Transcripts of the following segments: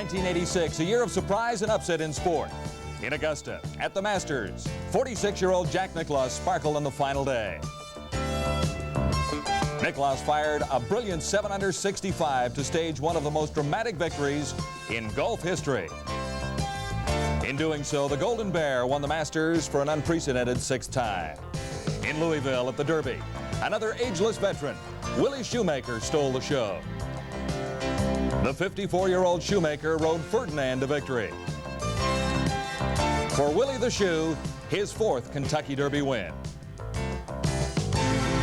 1986, a year of surprise and upset in sport. In Augusta, at the Masters, 46-year-old Jack Nicklaus sparkled on the final day. Nicklaus fired a brilliant 7-under 65 to stage one of the most dramatic victories in golf history. In doing so, the Golden Bear won the Masters for an unprecedented 6th time. In Louisville at the Derby, another ageless veteran, Willie Shoemaker, stole the show. The 54-year-old Shoemaker rode Ferdinand to victory. For Willie the Shoe, his 4th Kentucky Derby win.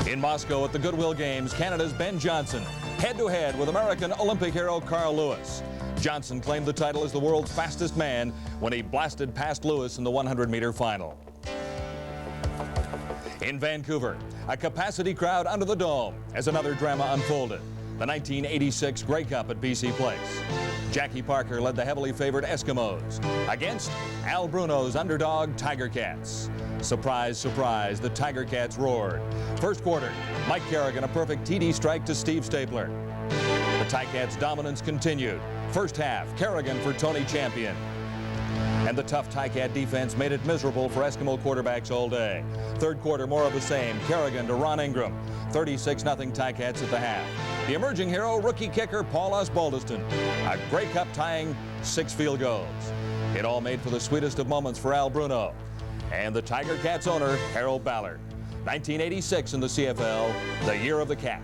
In Moscow at the Goodwill Games, Canada's Ben Johnson head-to-head with American Olympic hero Carl Lewis. Johnson claimed the title as the world's fastest man when he blasted past Lewis in the 100-meter final. In Vancouver, a capacity crowd under the dome as another drama unfolded. The 1986 Grey Cup at BC Place. Jackie Parker led the heavily favored Eskimos against Al Bruno's underdog Tiger Cats. Surprise, surprise, the Tiger Cats roared. First quarter, Mike Kerrigan a perfect TD strike to Steve Stapler. The Ticats' dominance continued. First half, Kerrigan for Tony Champion. And the tough Ticat defense made it miserable for Eskimo quarterbacks all day. Third quarter, more of the same. Kerrigan to Ron Ingram. 36-0 Ticats at the half. The emerging hero, rookie kicker Paul Osbaldiston. A Grey Cup tying 6 field goals. It all made for the sweetest of moments for Al Bruno. And the Tiger Cats owner, Harold Ballard. 1986 in the CFL, the year of the cat.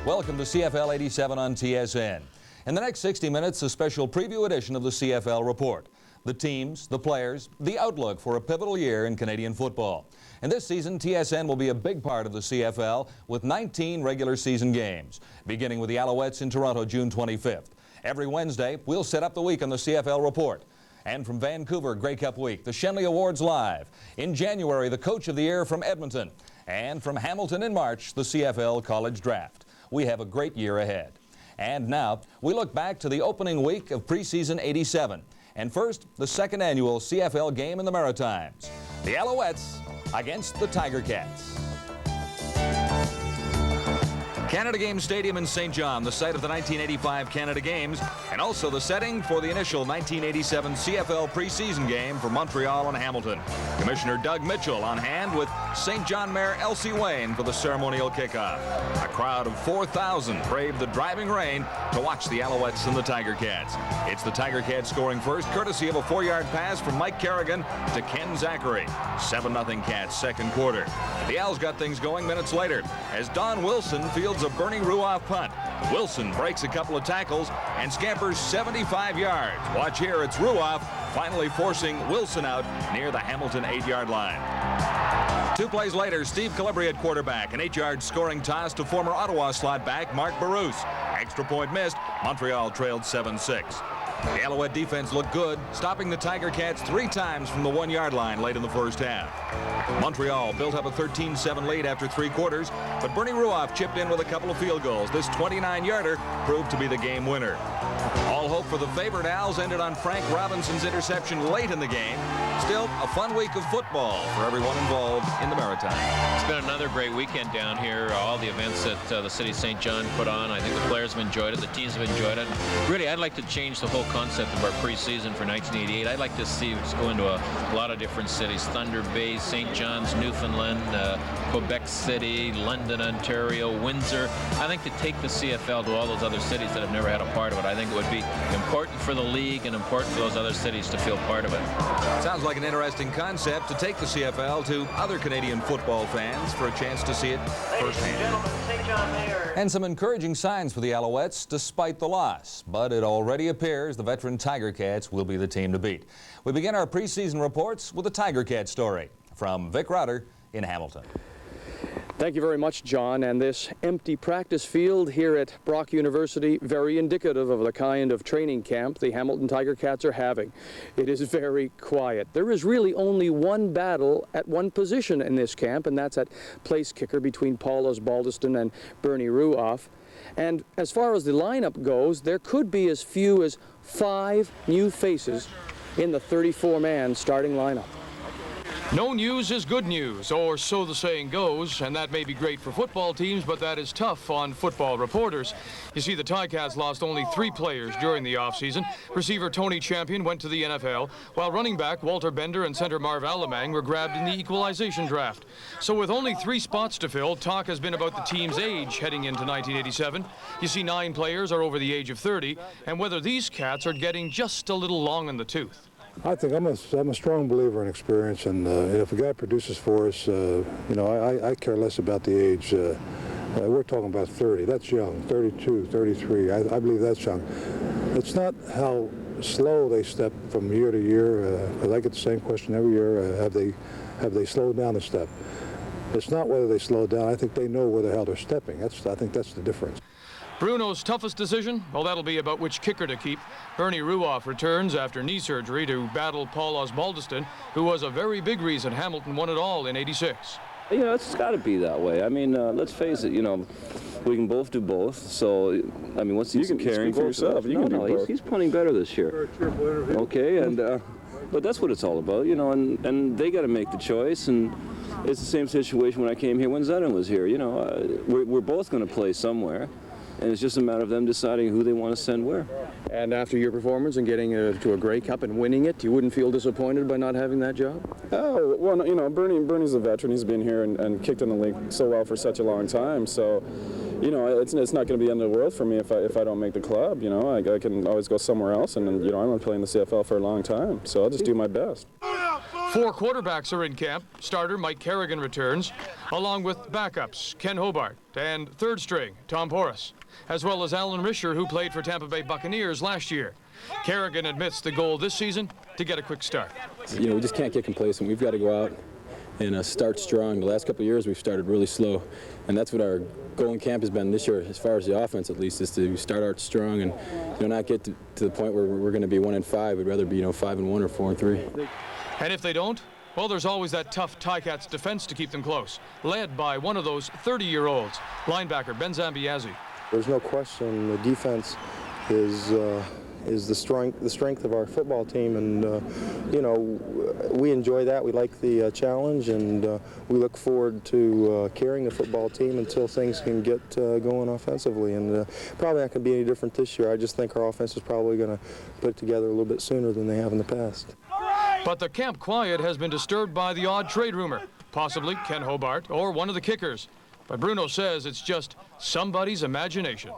Welcome to CFL 87 on TSN. In the next 60 minutes, a special preview edition of the CFL Report. The teams, the players, the outlook for a pivotal year in Canadian football. And this season, TSN will be a big part of the CFL with 19 regular season games, beginning with the Alouettes in Toronto, June 25th. Every Wednesday, we'll set up the week on the CFL Report. And from Vancouver, Grey Cup Week, the Shenley Awards Live. In January, the Coach of the Year from Edmonton. And from Hamilton in March, the CFL College Draft. We have a great year ahead. And now, we look back to the opening week of preseason 87. And first, the second annual CFL game in the Maritimes. The Alouettes against the Tiger Cats. Canada Games Stadium in St. John, the site of the 1985 Canada Games, and also the setting for the initial 1987 CFL preseason game for Montreal and Hamilton. Commissioner Doug Mitchell on hand with St. John Mayor Elsie Wayne for the ceremonial kickoff. A crowd of 4,000 braved the driving rain to watch the Alouettes and the Tiger Cats. It's the Tiger Cats scoring first, courtesy of a 4-yard pass from Mike Kerrigan to Ken Zachary. 7-0 Cats, second quarter. The Owls got things going minutes later as Don Wilson fields a Bernie Ruoff punt. Wilson breaks a couple of tackles and scampers 75 yards. Watch here, it's Ruoff finally forcing Wilson out near the Hamilton 8-yard line. 2 plays later, Steve Calibri at quarterback. An 8-yard scoring toss to former Ottawa slot back Mark Barousse. Extra point missed. Montreal trailed 7-6. The Alouette defense looked good, stopping the Tiger Cats 3 times from the 1-yard line late in the first half. Montreal built up a 13-7 lead after 3 quarters, but Bernie Ruoff chipped in with a couple of field goals. This 29-yarder proved to be the game winner. All hope for the favored Owls ended on Frank Robinson's interception late in the game. Still, a fun week of football for everyone involved in the Maritimes. It's been another great weekend down here. All the events that the city of St. John put on, I think the players have enjoyed it, the teams have enjoyed it. Really, I'd like to change the whole concept of our preseason for 1988. I'd like to see us go into a lot of different cities. Thunder Bay, St. John's, Newfoundland, Quebec City, London, Ontario, Windsor. I think to take the CFL to all those other cities that have never had a part of it, I think it would be important for the league and important for those other cities to feel part of it. Sounds like an interesting concept to take the CFL to other Canadian football fans for a chance to see it firsthand. And some encouraging signs for the Alouettes despite the loss, but it already appears the veteran Tiger Cats will be the team to beat. We begin our preseason reports with a Tiger Cat story from Vic Rutter in Hamilton. Thank you very much, John. And this empty practice field here at Brock University, very indicative of the kind of training camp the Hamilton Tiger Cats are having. It is very quiet. There is really only one battle at one position in this camp, and that's at place kicker between Paul Osbaldiston and Bernie Ruoff. And as far as the lineup goes, there could be as few as 5 new faces in the 34-man starting lineup. No news is good news, or so the saying goes, and that may be great for football teams, but that is tough on football reporters. You see, the Ticats lost only 3 players during the offseason. Receiver Tony Champion went to the NFL, while running back Walter Bender and center Marv Alamang were grabbed in the equalization draft. So with only 3 spots to fill, talk has been about the team's age heading into 1987. You see, 9 players are over the age of 30, and whether these Cats are getting just a little long in the tooth. I think I'm a strong believer in experience, and if a guy produces for us, you know, I care less about the age. We're talking about 30. That's young. 32, 33. I believe that's young. It's not how slow they step from year to year. I get the same question every year. Have they slowed down a step? It's not whether they slow down. I think they know where the hell they're stepping. I think that's the difference. Bruno's toughest decision? Well, that'll be about which kicker to keep. Bernie Ruoff returns after knee surgery to battle Paul Osbaldiston, who was a very big reason Hamilton won it all in '86. You know, it's got to be that way. I mean, let's face it, you know, we can both do both. So, I mean, what's he caring for yourself? He's punting better this year. Okay, and but that's what it's all about, you know, and they got to make the choice. And it's the same situation when I came here when Zedin was here. You know, we're both going to play somewhere. And it's just a matter of them deciding who they want to send where. And after your performance and getting to a Grey Cup and winning it, you wouldn't feel disappointed by not having that job? Oh, well, you know, Bernie's a veteran. He's been here and kicked in the league so well for such a long time. So, you know, it's not going to be the end of the world for me if I don't make the club. You know, I can always go somewhere else, and you know, I'm going to play in the CFL for a long time. So I'll just do my best. 4 quarterbacks are in camp. Starter Mike Kerrigan returns, along with backups Ken Hobart and third string Tom Porras, as well as Alan Risher, who played for Tampa Bay Buccaneers last year. Kerrigan admits the goal this season to get a quick start. You know, we just can't get complacent. We've got to go out and start strong. The last couple of years we've started really slow, and that's what our goal in camp has been this year, as far as the offense at least, is to start out strong and, you know, not get to the point where we're going to be 1-5. We'd rather be, you know, 5-1 or 4-3. And if they don't, well, there's always that tough Ticats defense to keep them close, led by one of those 30-year-olds, linebacker Ben Zambiazzi. There's no question the defense is the strength of our football team, and you know, we enjoy that. We like the challenge, and we look forward to carrying the football team until things can get going offensively. And probably not going to be any different this year. I just think our offense is probably going to put it together a little bit sooner than they have in the past. But the camp quiet has been disturbed by the odd trade rumor, possibly Ken Hobart or one of the kickers. But Bruno says it's just somebody's imagination.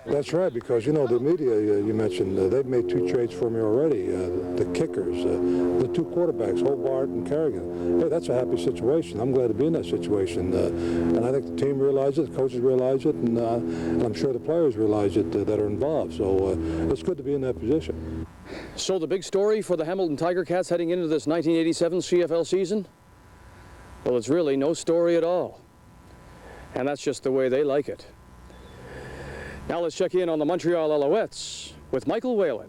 That's right, because, you know, the media you mentioned, they've made 2 trades for me already. The kickers, the 2 quarterbacks, Hobart and Kerrigan. Hey, that's a happy situation. I'm glad to be in that situation. And I think the team realized it, the coaches realize it, and I'm sure the players realize it that are involved. So it's good to be in that position. So the big story for the Hamilton Tiger Cats heading into this 1987 CFL season? Well, it's really no story at all. And that's just the way they like it. Now let's check in on the Montreal Alouettes with Michael Whalen.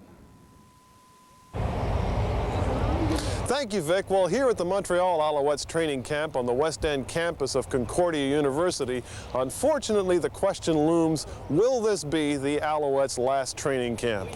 Thank you, Vic. Well, here at the Montreal Alouettes training camp on the West End campus of Concordia University, unfortunately the question looms, will this be the Alouettes' last training camp?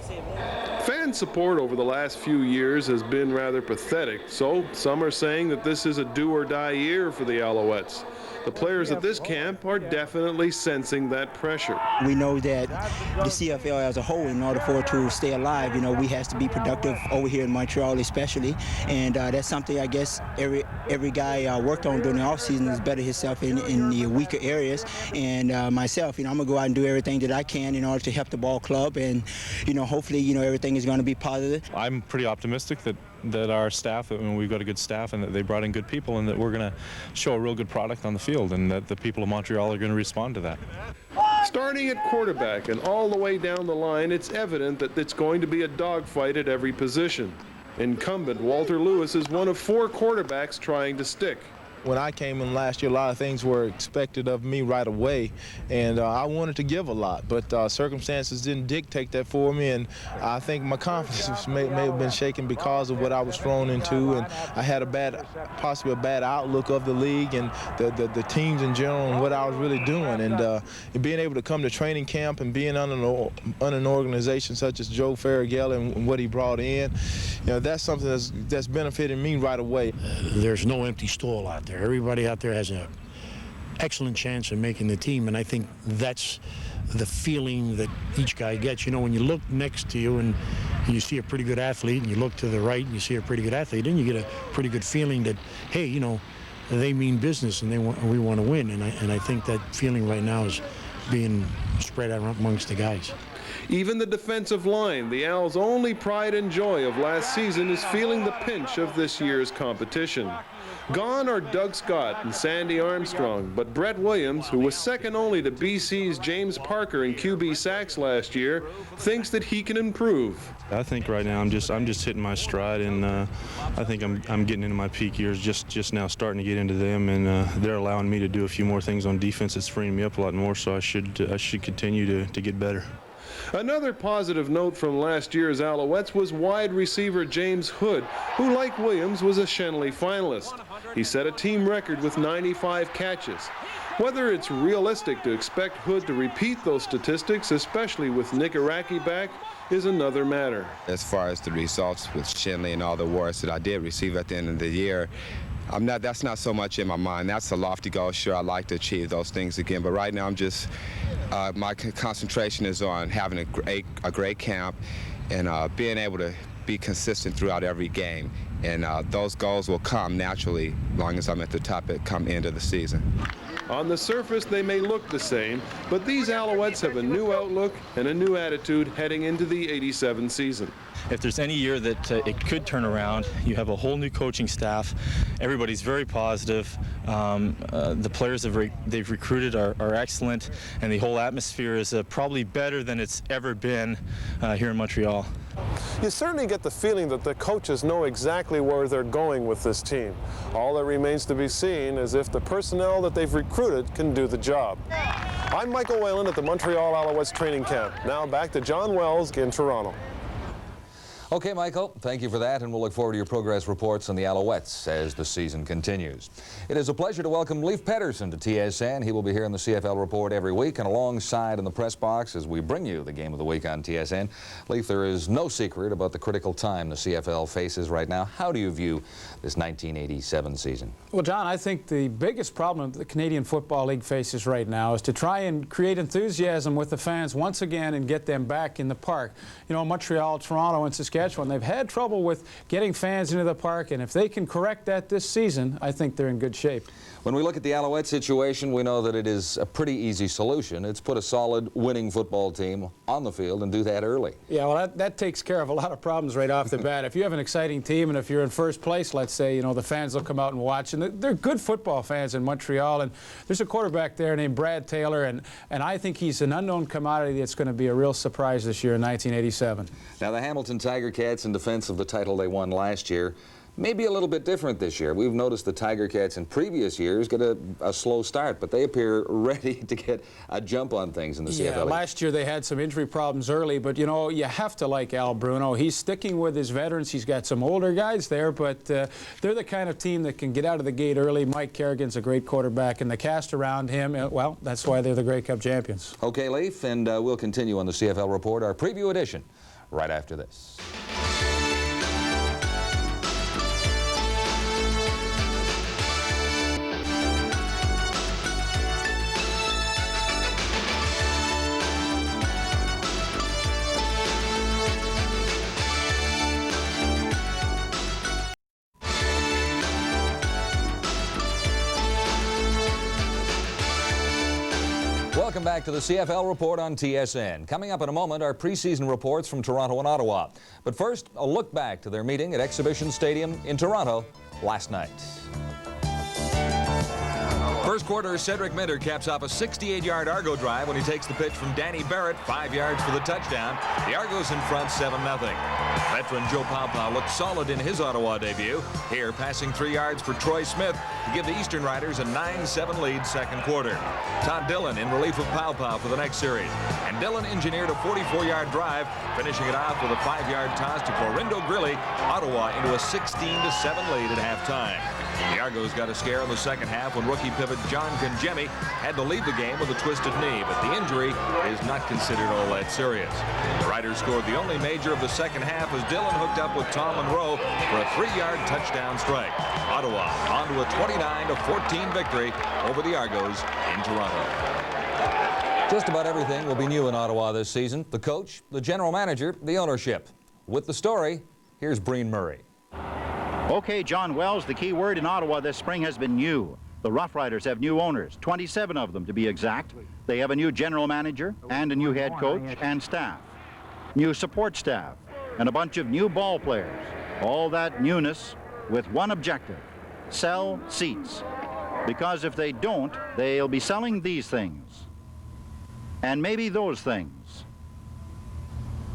Fan support over the last few years has been rather pathetic, so some are saying that this is a do-or-die year for the Alouettes. The players at this camp are definitely sensing that pressure. We know that the CFL as a whole, in order for it to stay alive, you know, we have to be productive over here in Montreal especially, and that's something I guess every guy worked on during the offseason is better himself in the weaker areas. And myself, you know, I'm going to go out and do everything that I can in order to help the ball club, and, you know, hopefully, you know, everything is going to be positive. I'm pretty optimistic that our staff, we've got a good staff, and that they brought in good people, and that we're going to show a real good product on the field, and that the people of Montreal are going to respond to that. Starting at quarterback and all the way down the line, it's evident that it's going to be a dogfight at every position. Incumbent Walter Lewis is one of 4 quarterbacks trying to stick. when I came in last year, a lot of things were expected of me right away, and I wanted to give a lot, but circumstances didn't dictate that for me, and I think my confidence may have been shaken because of what I was thrown into, and I had possibly a bad outlook of the league and the teams in general and what I was really doing, and being able to come to training camp and being under an organization such as Joe Farragher and what he brought in, that's something that's benefited me right away. There's no empty stall out there. Everybody out there has an excellent chance of making the team, and I think that's the feeling that each guy gets. When you look next to you and you see a pretty good athlete, and you look to the right and you see a pretty good athlete, then you get a pretty good feeling that, hey, they mean business and we want to win, and I think that feeling right now is being spread out amongst the guys. Even the defensive line, the Owls' only pride and joy of last season, is feeling the pinch of this year's competition. Gone are Doug Scott and Sandy Armstrong, but Brett Williams, who was second only to BC's James Parker in QB sacks last year, thinks that he can improve. I think right now I'm just hitting my stride, and I think I'm getting into my peak years just now, starting to get into them, and they're allowing me to do a few more things on defense. It's freeing me up a lot more, so I should continue to get better. Another positive note from last year's Alouettes was wide receiver James Hood, who, like Williams, was a Shenley finalist. He set a team record with 95 catches. Whether it's realistic to expect Hood to repeat those statistics, especially with Nick Araki back, is another matter. As far as the results with Shenley and all the awards that I did receive at the end of the year, that's not so much in my mind. That's a lofty goal. Sure, I'd like to achieve those things again, but right now I'm just, my concentration is on having a great camp and being able to be consistent throughout every game. And those goals will come naturally as long as I'm at the top at come end of the season. On the surface, they may look the same, but these Alouettes have a new outlook and a new attitude heading into the '87 season. If there's any year that it could turn around, you have a whole new coaching staff. Everybody's very positive. The players they've recruited are excellent, and the whole atmosphere is probably better than it's ever been here in Montreal. You certainly get the feeling that the coaches know exactly where they're going with this team. All that remains to be seen is if the personnel that they've recruited can do the job. I'm Michael Whalen at the Montreal Alouettes training camp. Now back to John Wells in Toronto. Okay, Michael, thank you for that, and we'll look forward to your progress reports on the Alouettes as the season continues. It is a pleasure to welcome Leif Pedersen to TSN. He will be here in the CFL Report every week and alongside in the press box as we bring you the game of the week on TSN. Leif, there is no secret about the critical time the CFL faces right now. How do you view this 1987 season? Well, John, I think the biggest problem the Canadian Football League faces right now is to try and create enthusiasm with the fans once again and get them back in the park. Montreal, Toronto, and Saskatchewan, they've had trouble with getting fans into the park, and if they can correct that this season, I think they're in good shape. When we look at the Alouette situation, we know that it is a pretty easy solution. It's put a solid winning football team on the field and do that early. Yeah, well, that takes care of a lot of problems right off the bat. If you have an exciting team and if you're in first place, let's say, the fans will come out and watch. And they're good football fans in Montreal. And there's a quarterback there named Brad Taylor, and I think he's an unknown commodity that's going to be a real surprise this year in 1987. Now, the Hamilton Tiger Cats, in defense of the title they won last year, maybe a little bit different this year. We've noticed the Tiger Cats in previous years get a slow start, but they appear ready to get a jump on things in the CFL. Yeah, last year they had some injury problems early, but you have to like Al Bruno. He's sticking with his veterans. He's got some older guys there, but they're the kind of team that can get out of the gate early. Mike Kerrigan's a great quarterback, and the cast around him, well, that's why they're the Grey Cup champions. Okay, Leif, and we'll continue on the CFL Report, our preview edition, right after this. Welcome back to the CFL Report on TSN. Coming up in a moment, our preseason reports from Toronto and Ottawa. But first, a look back to their meeting at Exhibition Stadium in Toronto last night. First quarter, Cedric Minter caps off a 68-yard Argo drive when he takes the pitch from Danny Barrett, 5 yards for the touchdown. The Argos in front 7-0. Veteran Joe Paopao looked solid in his Ottawa debut. Here, passing 3 yards for Troy Smith to give the Eastern Riders a 9-7 lead second quarter. Todd Dillon in relief of Paopao for the next series. And Dillon engineered a 44-yard drive, finishing it off with a 5-yard toss to Corindo Grilli, Ottawa into a 16-7 lead at halftime. The Argos got a scare in the second half when rookie pivot John Congemi had to leave the game with a twisted knee, but the injury is not considered all that serious. The Riders scored the only major of the second half as Dillon hooked up with Tom Monroe for a 3-yard touchdown strike. Ottawa on to a 29-14 victory over the Argos in Toronto. Just about everything will be new in Ottawa this season. The coach, the general manager, the ownership. With the story, here's Breen Murray. Okay, John Wells, the key word in Ottawa this spring has been new. The Rough Riders have new owners, 27 of them to be exact. They have a new general manager and a new head coach and staff. New support staff and a bunch of new ball players. All that newness with one objective: sell seats. Because if they don't, they'll be selling these things. And maybe those things.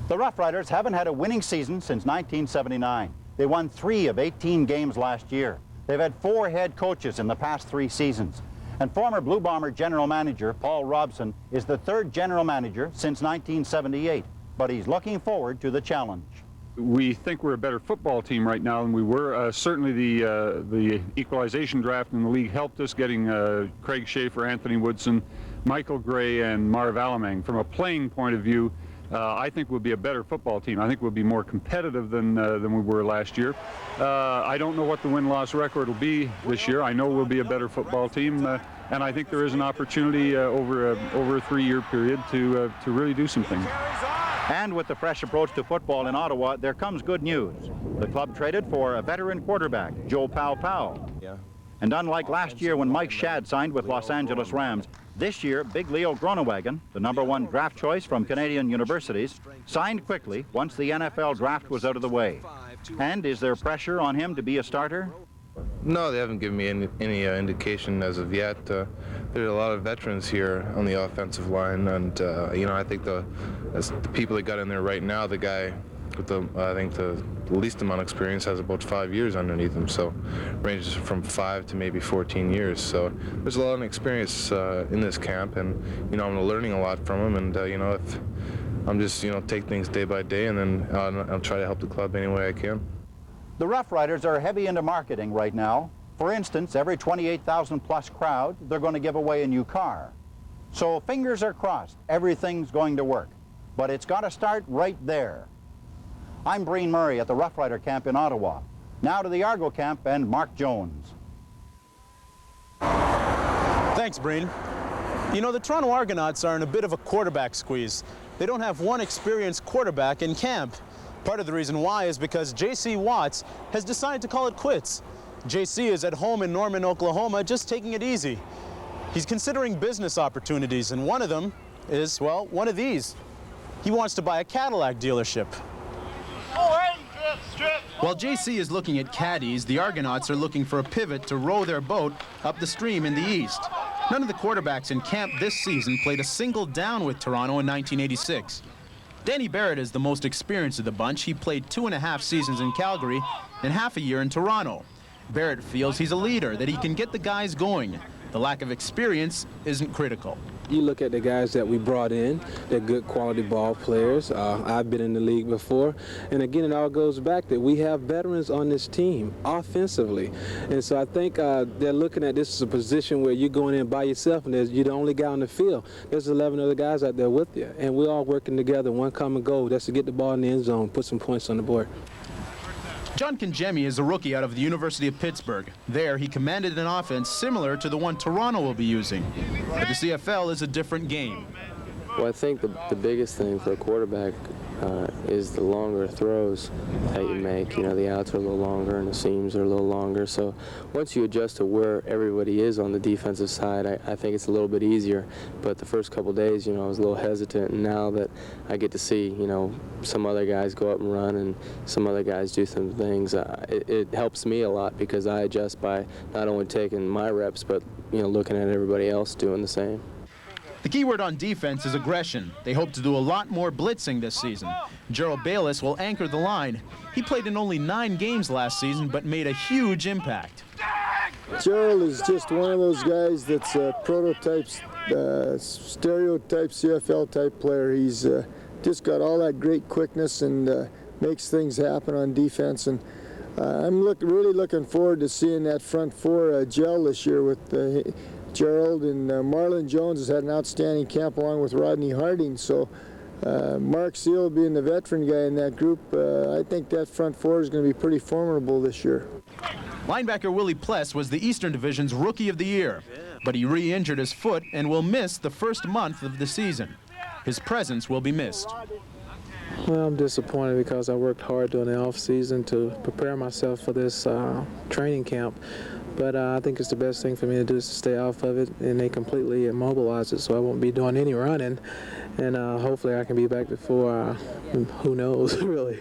The Rough Riders haven't had a winning season since 1979. They won 3 of 18 games last year. They've had 4 head coaches in the past 3 seasons. And former Blue Bomber general manager Paul Robson is the 3rd general manager since 1978. But he's looking forward to the challenge. We think we're a better football team right now than we were. Certainly the equalization draft in the league helped us, getting Craig Schaefer, Anthony Woodson, Michael Gray, and Marv Alamang. From a playing point of view, I think we'll be a better football team. I think we'll be more competitive than we were last year. I don't know what the win-loss record will be this year. I know we'll be a better football team, and I think there is an opportunity over a 3-year period to really do some things. And with the fresh approach to football in Ottawa, there comes good news. The club traded for a veteran quarterback, Joe Paopao. Yeah. And unlike last year when Mike Shad signed with Los Angeles Rams, this year, Big Leo Groenewegen, the #1 draft choice from Canadian universities, signed quickly once the NFL draft was out of the way. And is there pressure on him to be a starter? No, they haven't given me any indication as of yet. There's a lot of veterans here on the offensive line, and you know, I think the people that got in there right now, the guy with I think the least amount of experience has about 5 years underneath him, so ranges from 5 to maybe 14 years. So there's a lot of experience in this camp, and you know, I'm learning a lot from him, and you know, if I'm just take things day by day, and then I'll try to help the club any way I can. The Rough Riders are heavy into marketing right now. For instance, every 28,000 plus crowd, they're going to give away a new car. So fingers are crossed, everything's going to work. But it's got to start right there. I'm Breen Murray at the Rough Rider camp in Ottawa. Now to the Argo camp and Mark Jones. Thanks, Breen. You know, the Toronto Argonauts are in a bit of a quarterback squeeze. They don't have one experienced quarterback in camp. Part of the reason why is because J.C. Watts has decided to call it quits. J.C. is at home in Norman, Oklahoma, just taking it easy. He's considering business opportunities, and one of them is, well, one of these. He wants to buy a Cadillac dealership. While J.C. is looking at caddies, the Argonauts are looking for a pivot to row their boat up the stream in the east. None of the quarterbacks in camp this season played a single down with Toronto in 1986. Danny Barrett is the most experienced of the bunch. He played 2.5 seasons in Calgary and half a year in Toronto. Barrett feels he's a leader, that he can get the guys going. The lack of experience isn't critical. You look at the guys that we brought in, they're good quality ball players. I've been in the league before. And again, it all goes back that we have veterans on this team offensively. And so I think they're looking at this as a position where you're going in by yourself and you're the only guy on the field. There's 11 other guys out there with you. And we're all working together, one common goal. That's to get the ball in the end zone, put some points on the board. John Congemi is a rookie out of the University of Pittsburgh. There, he commanded an offense similar to the one Toronto will be using. But the CFL is a different game. Well, I think the biggest thing for a quarterback is the longer throws that you make. You know, the outs are a little longer and the seams are a little longer. So once you adjust to where everybody is on the defensive side, I think it's a little bit easier. But the first couple days, you know, I was a little hesitant. And now that I get to see, you know, some other guys go up and run and some other guys do some things, it helps me a lot because I adjust by not only taking my reps, but, you know, looking at everybody else doing the same. The key word on defense is aggression. They hope to do a lot more blitzing this season. Gerald Bayless will anchor the line. He played in only 9 games last season, but made a huge impact. Gerald is just one of those guys that's a prototype, stereotype CFL type player. He's just got all that great quickness and makes things happen on defense. And I'm really looking forward to seeing that front four gel this year with Gerald, and Marlon Jones has had an outstanding camp along with Rodney Harding. So Mark Seal being the veteran guy in that group, I think that front four is going to be pretty formidable this year. Linebacker Willie Pless was the Eastern Division's Rookie of the Year, but he re-injured his foot and will miss the first month of the season. His presence will be missed. Well, I'm disappointed because I worked hard during the off-season to prepare myself for this training camp. But I think it's the best thing for me to do is to stay off of it, and they completely immobilize it, so I won't be doing any running. And hopefully I can be back before, who knows, really.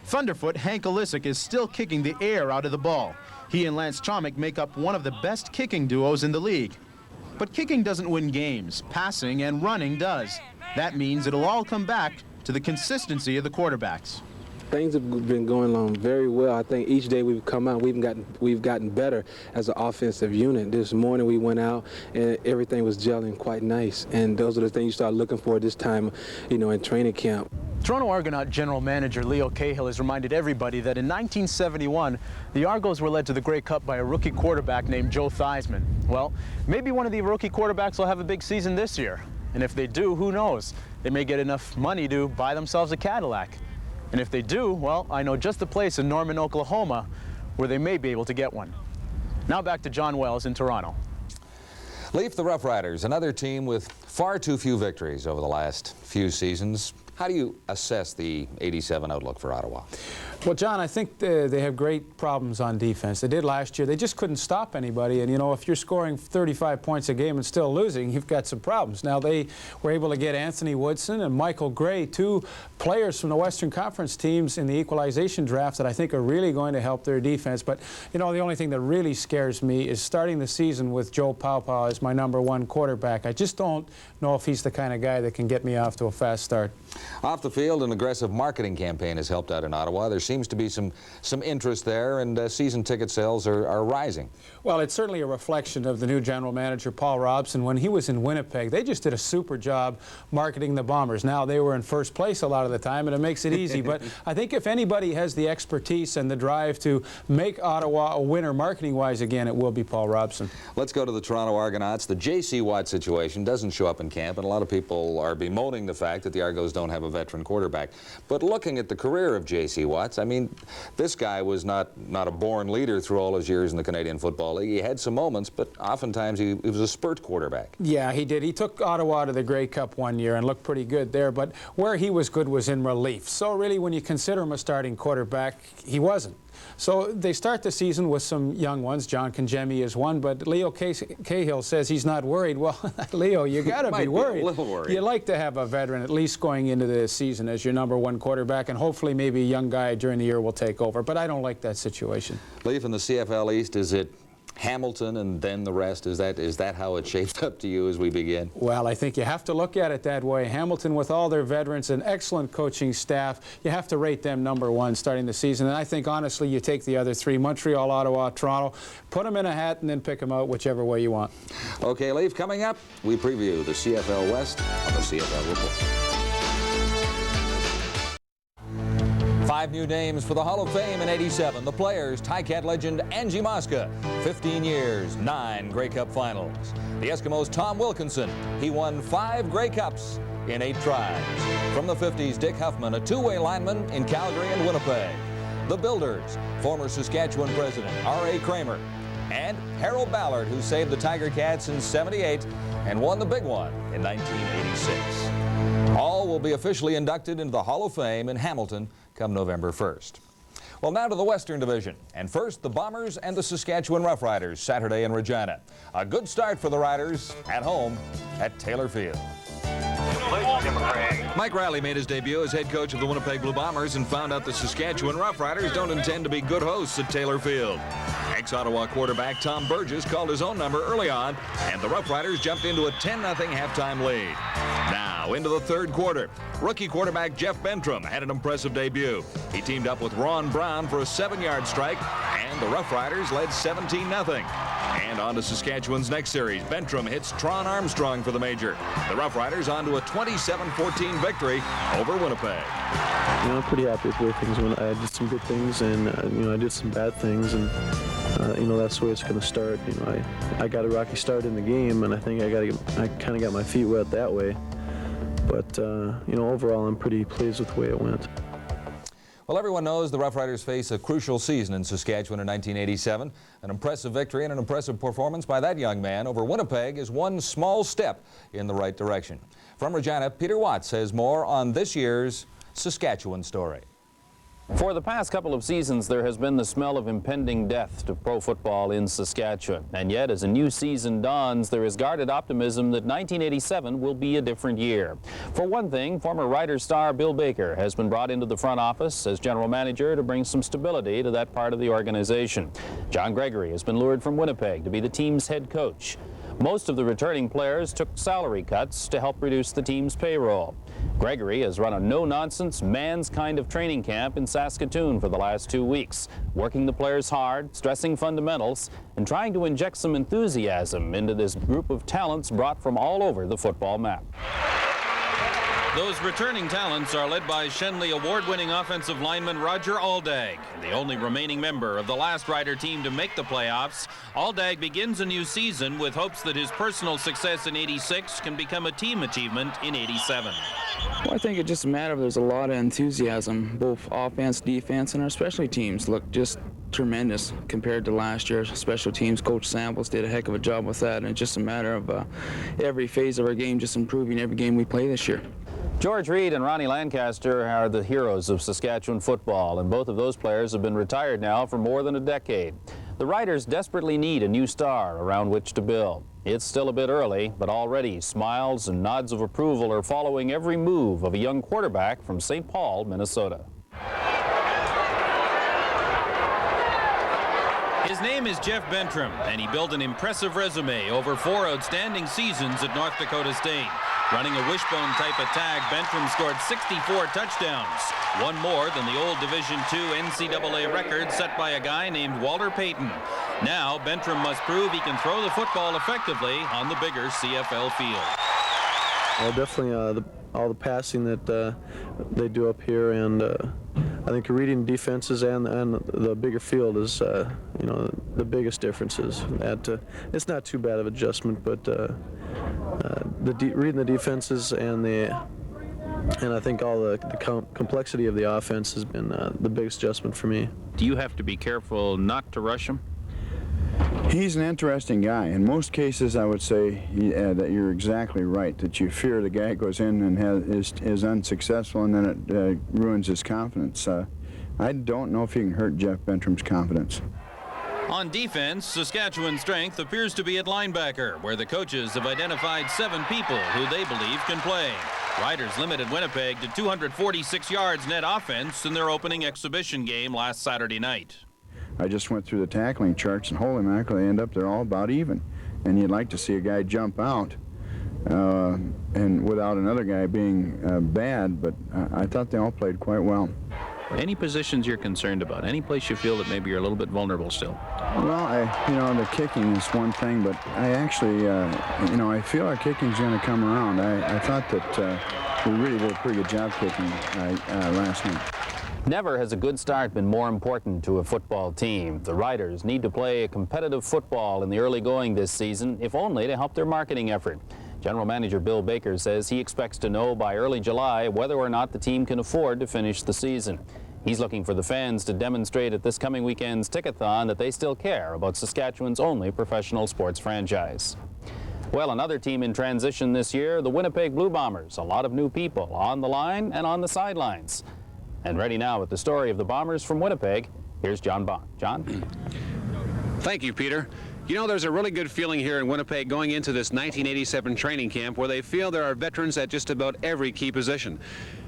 Thunderfoot Hank Olisic is still kicking the air out of the ball. He and Lance Chomick make up one of the best kicking duos in the league. But kicking doesn't win games. Passing and running does. That means it'll all come back to the consistency of the quarterbacks. Things have been going along very well. I think each day we've come out, we've gotten better as an offensive unit. This morning we went out and everything was gelling quite nice. And those are the things you start looking for this time, you know, in training camp. Toronto Argonaut General Manager Leo Cahill has reminded everybody that in 1971, the Argos were led to the Grey Cup by a rookie quarterback named Joe Theismann. Well, maybe one of the rookie quarterbacks will have a big season this year. And if they do, who knows? They may get enough money to buy themselves a Cadillac. And if they do, well, I know just the place in Norman, Oklahoma, where they may be able to get one. Now back to John Wells in Toronto. Leaf, the Rough Riders, another team with far too few victories over the last few seasons. How do you assess the '87 outlook for Ottawa? Well, John, I think they have great problems on defense. They did last year. They just couldn't stop anybody. And, you know, if you're scoring 35 points a game and still losing, you've got some problems. Now, they were able to get Anthony Woodson and Michael Gray, 2 players from the Western Conference teams in the equalization draft that I think are really going to help their defense. But, you know, the only thing that really scares me is starting the season with Joe Paopao as my #1 quarterback. I just don't know if he's the kind of guy that can get me off to a fast start. Off the field, an aggressive marketing campaign has helped out in Ottawa. There seems to be some interest there, and season ticket sales are rising. Well, it's certainly a reflection of the new general manager, Paul Robson. When he was in Winnipeg, they just did a super job marketing the Bombers. Now, they were in first place a lot of the time, and it makes it easy. But I think if anybody has the expertise and the drive to make Ottawa a winner marketing-wise again, it will be Paul Robson. Let's go to the Toronto Argonauts. The J.C. Watt situation doesn't show up in camp, and a lot of people are bemoaning the fact that the Argos don't have a veteran quarterback. But looking at the career of J.C. Watts, I mean, this guy was not a born leader through all his years in the Canadian Football League. He had some moments, but oftentimes he was a spurt quarterback. Yeah, he did. He took Ottawa to the Grey Cup one year and looked pretty good there, but where he was good was in relief. So really, when you consider him a starting quarterback, he wasn't. So they start the season with some young ones. John Kangemi is one, but Leo Cahill says he's not worried. Well, Leo, you got to be worried. A little worried. You like to have a veteran at least going into the season as your #1 quarterback, and hopefully maybe a young guy during the year will take over. But I don't like that situation. Leaf, in the CFL East, is it Hamilton and then the rest? Is that how it shapes up to you as we begin? Well, I think you have to look at it that way. Hamilton, with all their veterans and excellent coaching staff, you have to rate them #1 starting the season. And I think, honestly, you take the other 3, Montreal, Ottawa, Toronto, put them in a hat and then pick them out whichever way you want. Okay, Leaf, coming up, we preview the CFL West on the CFL Report. 5 new names for the Hall of Fame in '87. The players, Ticat legend Angie Mosca, 15 years, 9 Grey Cup finals. The Eskimos' Tom Wilkinson, he won 5 Grey Cups in 8 tries. From the 50s, Dick Huffman, a 2-way lineman in Calgary and Winnipeg. The Builders, former Saskatchewan president R.A. Kramer. And Harold Ballard, who saved the Tiger Cats in '78 and won the big one in 1986. All will be officially inducted into the Hall of Fame in Hamilton come November 1st. Well, now to the Western Division. And first, the Bombers and the Saskatchewan Roughriders Saturday in Regina. A good start for the Riders at home at Taylor Field. Mike Riley made his debut as head coach of the Winnipeg Blue Bombers and found out the Saskatchewan Roughriders don't intend to be good hosts at Taylor Field. Ex-Ottawa quarterback Tom Burgess called his own number early on, and the Roughriders jumped into a 10-0 halftime lead. Now into the third quarter. Rookie quarterback Jeff Bentram had an impressive debut. He teamed up with Ron Brown for a 7-yard strike, and the Roughriders led 17-0. And on to Saskatchewan's next series. Bentram hits Tron Armstrong for the major. The Roughriders on to a 27-14 victory over Winnipeg. I'm pretty happy with the way things went. I did some good things, and I did some bad things, and that's the way it's going to start. I got a rocky start in the game, and I think I kind of got my feet wet that way. But overall, I'm pretty pleased with the way it went. Well, everyone knows the Roughriders face a crucial season in Saskatchewan in 1987. An impressive victory and an impressive performance by that young man over Winnipeg is one small step in the right direction. From Regina, Peter Watts has more on this year's Saskatchewan story. For the past couple of seasons, there has been the smell of impending death to pro football in Saskatchewan. And yet, as a new season dawns, there is guarded optimism that 1987 will be a different year. For one thing, former Riders star Bill Baker has been brought into the front office as general manager to bring some stability to that part of the organization. John Gregory has been lured from Winnipeg to be the team's head coach. Most of the returning players took salary cuts to help reduce the team's payroll. Gregory has run a no-nonsense, man's kind of training camp in Saskatoon for the last 2 weeks, working the players hard, stressing fundamentals, and trying to inject some enthusiasm into this group of talents brought from all over the football map. Those returning talents are led by Shenley award-winning offensive lineman Roger Aldag, the only remaining member of the last Rider team to make the playoffs. Aldag begins a new season with hopes that his personal success in '86 can become a team achievement in '87. Well, I think it's just a matter of there's a lot of enthusiasm, both offense, defense, and our specialty teams look just tremendous compared to last year. Special teams coach Samples did a heck of a job with that, and it's just a matter of every phase of our game just improving every game we play this year. George Reed and Ronnie Lancaster are the heroes of Saskatchewan football, and both of those players have been retired now for more than a decade. The Riders desperately need a new star around which to build. It's still a bit early, but already smiles and nods of approval are following every move of a young quarterback from St. Paul, Minnesota. His name is Jeff Bentram, and he built an impressive resume over 4 outstanding seasons at North Dakota State. Running a wishbone-type attack, Bentram scored 64 touchdowns, one more than the old Division II NCAA record set by a guy named Walter Payton. Now, Bentram must prove he can throw the football effectively on the bigger CFL field. Well, definitely all the passing that they do up here, and I think reading defenses and the bigger field is the biggest differences. It's not too bad of adjustment, but reading the defenses and I think all the complexity of the offense has been the biggest adjustment for me. Do you have to be careful not to rush him? He's an interesting guy. In most cases, I would say that you're exactly right, that you fear the guy goes in and is unsuccessful, and then it ruins his confidence. I don't know if he can hurt Jeff Bentram's confidence. On defense, Saskatchewan's strength appears to be at linebacker, where the coaches have identified 7 people who they believe can play. Riders limited Winnipeg to 246 yards net offense in their opening exhibition game last Saturday night. I just went through the tackling charts, and holy mackerel, they end up they're all about even. And you'd like to see a guy jump out and without another guy being bad, but I thought they all played quite well. Any positions you're concerned about? Any place you feel that maybe you're a little bit vulnerable still? Well, the kicking is one thing, but I actually, I feel our kicking's going to come around. I thought that we really did a pretty good job kicking last night. Never has a good start been more important to a football team. The Riders need to play a competitive football in the early going this season, if only to help their marketing effort. General Manager Bill Baker says he expects to know by early July whether or not the team can afford to finish the season. He's looking for the fans to demonstrate at this coming weekend's Tickathon that they still care about Saskatchewan's only professional sports franchise. Well, another team in transition this year, the Winnipeg Blue Bombers. A lot of new people on the line and on the sidelines. And ready now with the story of the Bombers from Winnipeg, here's John Bond. John? Thank you, Peter. You know, there's a really good feeling here in Winnipeg going into this 1987 training camp where they feel there are veterans at just about every key position.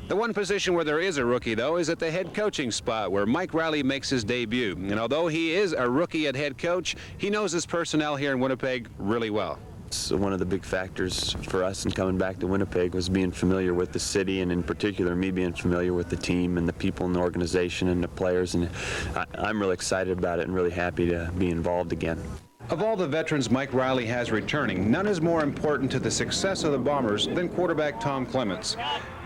The one position where there is a rookie, though, is at the head coaching spot where Mike Riley makes his debut. And although he is a rookie at head coach, he knows his personnel here in Winnipeg really well. One of the big factors for us in coming back to Winnipeg was being familiar with the city, and in particular me being familiar with the team and the people in the organization and the players, and I'm really excited about it and really happy to be involved again. Of all the veterans Mike Riley has returning, none is more important to the success of the Bombers than quarterback Tom Clements.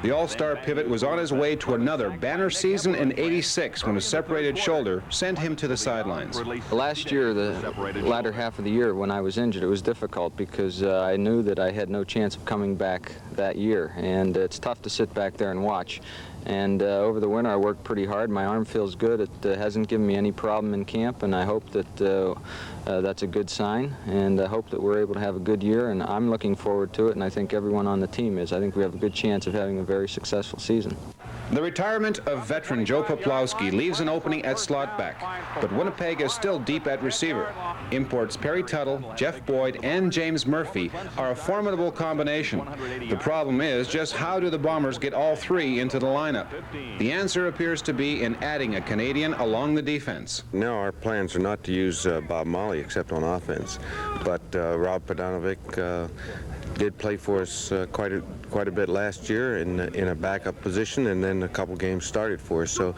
The all-star pivot was on his way to another banner season in '86 when a separated shoulder sent him to the sidelines. Last year, the latter half of the year when I was injured, it was difficult because I knew that I had no chance of coming back that year, and it's tough to sit back there and watch. And over the winter I worked pretty hard. My arm feels good. It hasn't given me any problem in camp, and I hope that that's a good sign, and I hope that we're able to have a good year, and I'm looking forward to it, and I think everyone on the team is. I think we have a good chance of having a very successful season. The retirement of veteran Joe Poplawski leaves an opening at slot back, but Winnipeg is still deep at receiver. Imports Perry Tuttle, Jeff Boyd, and James Murphy are a formidable combination. The problem is just how do the Bombers get all three into the lineup? The answer appears to be in adding a Canadian along the defense. No, our plans are not to use Bob Molly except on offense, but Rob Podanovic did play for us quite a bit last year in a backup position, and then a couple games started for us. So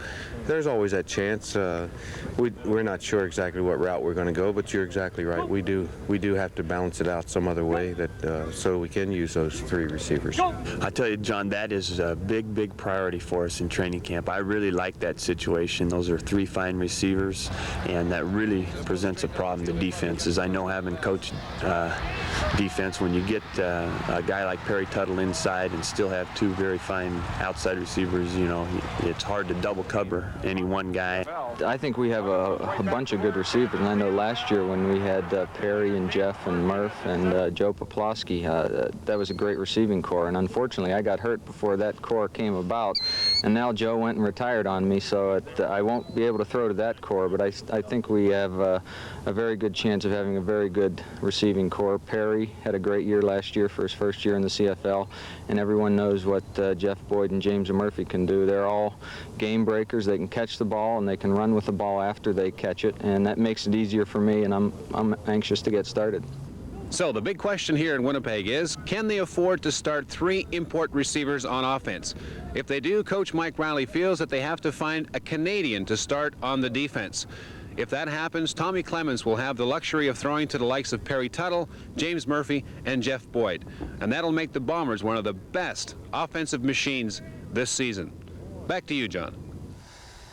there's always that chance. We're not sure exactly what route we're going to go, but you're exactly right. We do have to balance it out some other way that so we can use those three receivers. I tell you, John, that is a big priority for us in training camp. I really like that situation. Those are three fine receivers, and that really presents a problem to defenses. I know, having coached defense, when you get a guy like Perry Tuttle inside and still have two very fine outside receivers, you know, it's hard to double cover any one guy. I think we have a bunch of good receivers, and I know last year when we had Perry and Jeff and Murph and Joe Poplawski, that was a great receiving core, and unfortunately I got hurt before that core came about, and now Joe went and retired on me, so I won't be able to throw to that core, but I think we have a very good chance of having a very good receiving core. Perry had a great year last year for his first year in the CFL, and everyone knows what Jeff Boyd and James Murphy can do. They're all game breakers. They can catch the ball, and they can run with the ball after they catch it, and that makes it easier for me, and I'm anxious to get started. So the big question here in Winnipeg is, can they afford to start three import receivers on offense? If they do, Coach Mike Riley feels that they have to find a Canadian to start on the defense. If that happens, Tommy Clements will have the luxury of throwing to the likes of Perry Tuttle, James Murphy, and Jeff Boyd. And that'll make the Bombers one of the best offensive machines this season. Back to you, John.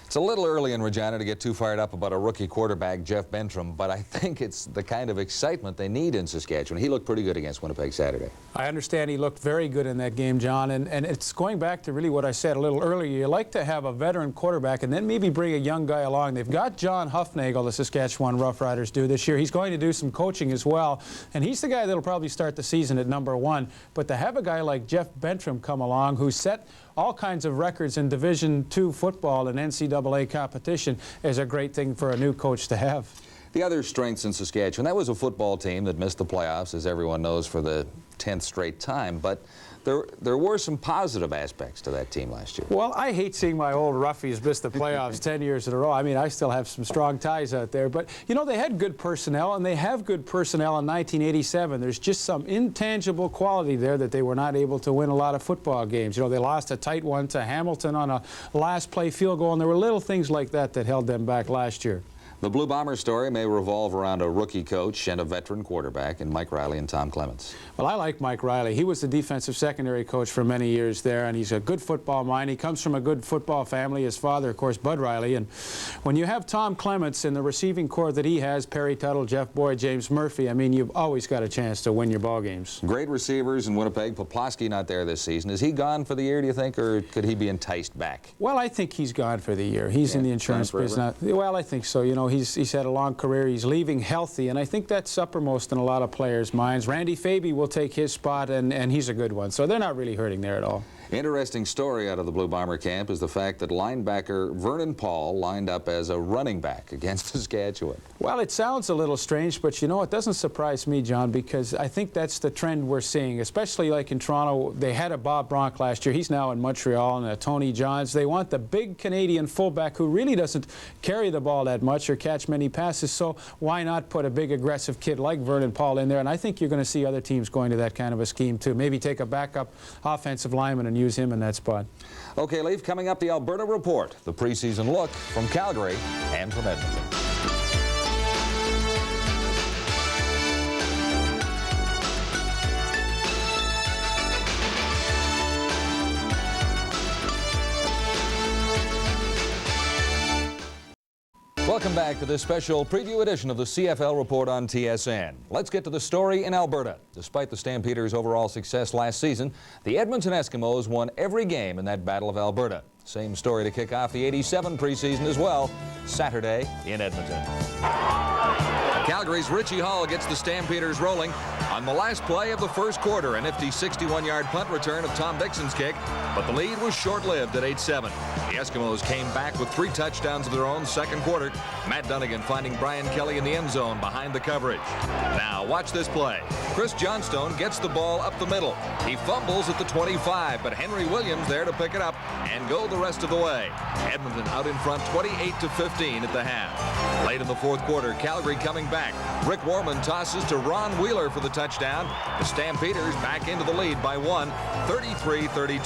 It's a little early in Regina to get too fired up about a rookie quarterback, Jeff Bentrim, but I think it's the kind of excitement they need in Saskatchewan. He looked pretty good against Winnipeg Saturday. I understand he looked very good in that game, John, and it's going back to really what I said a little earlier. You like to have a veteran quarterback and then maybe bring a young guy along. They've got John Huffnagel, the Saskatchewan Roughriders do this year. He's going to do some coaching as well, and he's the guy that'll probably start the season at #1. But to have a guy like Jeff Bentrim come along, who set all kinds of records in Division II football and NCAA competition, is a great thing for a new coach to have. The other strengths in Saskatchewan, that was a football team that missed the playoffs, as everyone knows, for the 10th straight time, but there were some positive aspects to that team last year. Well, I hate seeing my old Roughies miss the playoffs 10 years in a row. I mean, I still have some strong ties out there, but you know, they had good personnel, and they have good personnel in 1987. There's just some intangible quality there that they were not able to win a lot of football games. You know, they lost a tight one to Hamilton on a last play field goal, and there were little things like that that held them back last year. The Blue Bomber story may revolve around a rookie coach and a veteran quarterback in Mike Riley and Tom Clements. Well, I like Mike Riley. He was the defensive secondary coach for many years there, and he's a good football mind. He comes from a good football family. His father, of course, Bud Riley. And when you have Tom Clements in the receiving corps that he has, Perry Tuttle, Jeff Boyd, James Murphy, I mean, you've always got a chance to win your ball games. Great receivers in Winnipeg. Poplawski not there this season. Is he gone for the year, do you think, or could he be enticed back? Well, I think he's gone for the year. He's in the insurance business. Well, I think so. You know, he's had a long career. He's leaving healthy, and I think that's uppermost in a lot of players' minds. Randy Faby will take his spot, and he's a good one. So they're not really hurting there at all. Interesting story out of the Blue Bomber camp is the fact that linebacker Vernon Paul lined up as a running back against Saskatchewan. Well, it sounds a little strange, but you know, it doesn't surprise me, John, because I think that's the trend we're seeing, especially like in Toronto. They had a Bob Bronk last year. He's now in Montreal, and a Tony Johns. They want the big Canadian fullback who really doesn't carry the ball that much or catch many passes, so why not put a big aggressive kid like Vernon Paul in there? And I think you're going to see other teams going to that kind of a scheme too. Maybe take a backup offensive lineman and use him in that spot. Okay, Leaf, coming up, the Alberta Report, the preseason look from Calgary and from Edmonton. Welcome back to this special preview edition of the CFL Report on TSN. Let's get to the story in Alberta. Despite the Stampeders' overall success last season, the Edmonton Eskimos won every game in that Battle of Alberta. Same story to kick off the '87 preseason as well, Saturday in Edmonton. Calgary's Richie Hall gets the Stampeders rolling on the last play of the first quarter, a nifty 61-yard punt return of Tom Dixon's kick, but the lead was short-lived at 8-7. The Eskimos came back with 3 touchdowns of their own second quarter. Matt Dunnigan finding Brian Kelly in the end zone behind the coverage. Now watch this play. Chris Johnstone gets the ball up the middle. He fumbles at the 25, but Henry Williams there to pick it up and go the rest of the way. Edmonton out in front 28-15 at the half. Late in the fourth quarter, Calgary coming back. Rick Warman tosses to Ron Wheeler for the touchdown. The Stampeders back into the lead by 1, 33-32.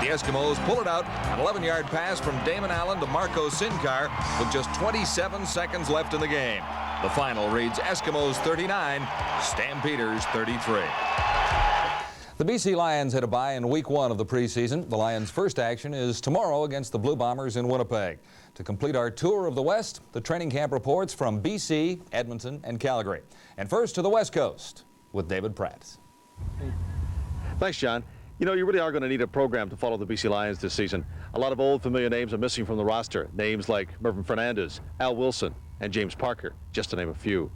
The Eskimos pull it out, an 11-yard pass from Damon Allen to Marco Sincar with just 27 seconds left in the game. The final reads Eskimos 39, Stampeders 33. The BC Lions had a bye in week 1 of the preseason. The Lions' first action is tomorrow against the Blue Bombers in Winnipeg. To complete our tour of the West, the training camp reports from BC, Edmonton, and Calgary. And first to the West Coast with David Pratt. Thanks, John. You know, you really are going to need a program to follow the BC Lions this season. A lot of old familiar names are missing from the roster. Names like Mervyn Fernandez, Al Wilson, and James Parker, just to name a few.